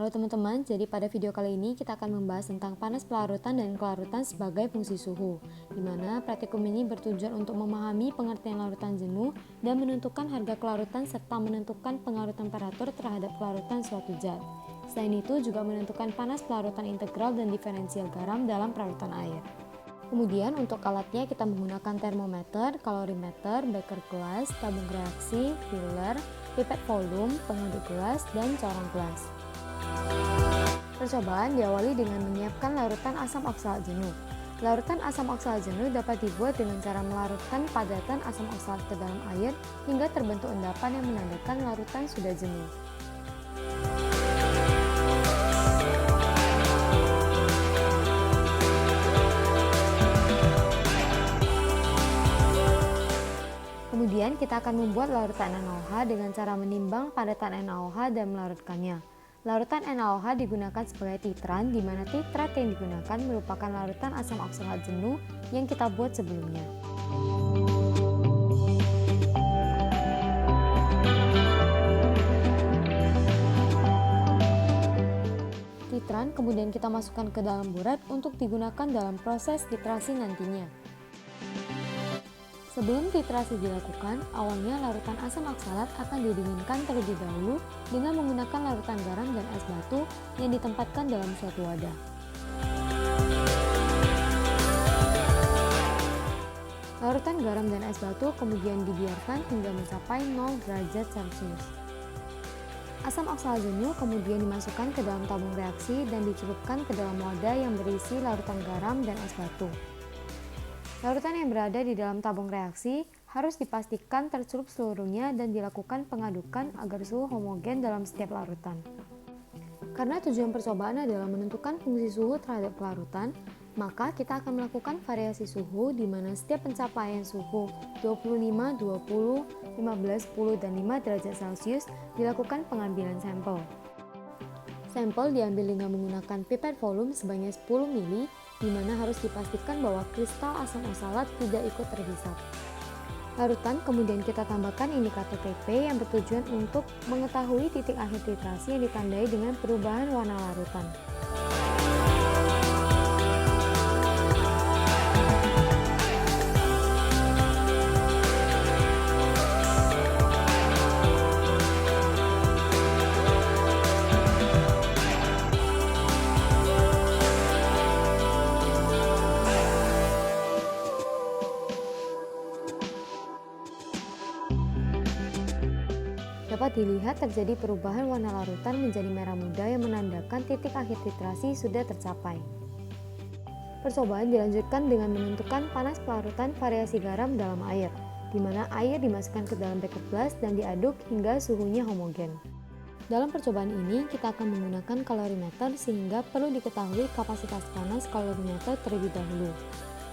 Halo teman-teman, jadi pada video kali ini kita akan membahas tentang panas pelarutan dan kelarutan sebagai fungsi suhu, di mana praktikum ini bertujuan untuk memahami pengertian larutan jenuh dan menentukan harga kelarutan serta menentukan pengaruh temperatur terhadap kelarutan suatu zat. Selain itu juga menentukan panas pelarutan integral dan diferensial garam dalam pelarutan air. Kemudian untuk alatnya kita menggunakan termometer, kalorimeter, beker gelas, tabung reaksi, filler, pipet volume, pengaduk gelas, dan corong gelas. Percobaan diawali dengan menyiapkan larutan asam oksalat jenuh. Larutan asam oksalat jenuh dapat dibuat dengan cara melarutkan padatan asam oksalat ke dalam air hingga terbentuk endapan yang menandakan larutan sudah jenuh. Kemudian kita akan membuat larutan NaOH dengan cara menimbang padatan NaOH dan melarutkannya. Larutan NaOH digunakan sebagai titran, di mana titrat yang digunakan merupakan larutan asam oksalat jenuh yang kita buat sebelumnya. Titran kemudian kita masukkan ke dalam burat untuk digunakan dalam proses titrasi nantinya. Sebelum titrasi dilakukan, awalnya larutan asam oksalat akan didinginkan terlebih dahulu dengan menggunakan larutan garam dan es batu yang ditempatkan dalam suatu wadah. Larutan garam dan es batu kemudian dibiarkan hingga mencapai 0 derajat Celcius. Asam oksalat jenuh kemudian dimasukkan ke dalam tabung reaksi dan dicelupkan ke dalam wadah yang berisi larutan garam dan es batu. Larutan yang berada di dalam tabung reaksi harus dipastikan tercelup seluruhnya dan dilakukan pengadukan agar suhu homogen dalam setiap larutan. Karena tujuan percobaan adalah menentukan fungsi suhu terhadap larutan, maka kita akan melakukan variasi suhu di mana setiap pencapaian suhu 25, 20, 15, 10, dan 5 derajat Celcius dilakukan pengambilan sampel. Sampel diambil dengan menggunakan pipet volume sebanyak 10 ml, di mana harus dipastikan bahwa kristal asam oksalat tidak ikut terhisap. Larutan kemudian kita tambahkan indikator TP yang bertujuan untuk mengetahui titik akhir titrasi yang ditandai dengan perubahan warna larutan. Dapat dilihat terjadi perubahan warna larutan menjadi merah muda yang menandakan titik akhir titrasi sudah tercapai. Percobaan dilanjutkan dengan menentukan panas pelarutan variasi garam dalam air, di mana air dimasukkan ke dalam beker gelas dan diaduk hingga suhunya homogen. Dalam percobaan ini, kita akan menggunakan kalorimeter sehingga perlu diketahui kapasitas panas kalorimeter terlebih dahulu.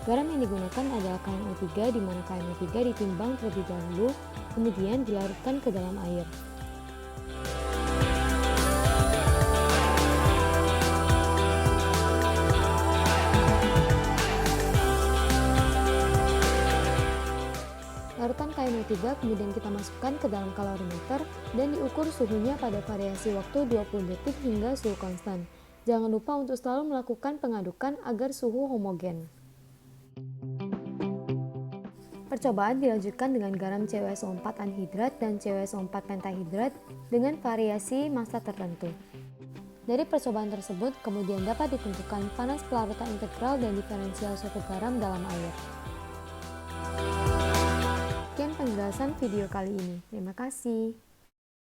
Garam yang digunakan adalah KNO3, di mana KNO3 ditimbang terlebih dahulu, kemudian dilarutkan ke dalam air. Larutan KNO3 kemudian kita masukkan ke dalam kalorimeter dan diukur suhunya pada variasi waktu 20 detik hingga suhu konstan. Jangan lupa untuk selalu melakukan pengadukan agar suhu homogen. Percobaan dilanjutkan dengan garam CuSO4 anhidrat dan CuSO4 pentahidrat dengan variasi massa tertentu. Dari percobaan tersebut kemudian dapat ditentukan panas pelarutan integral dan diferensial suatu garam dalam air. Sekian penjelasan video kali ini. Terima kasih.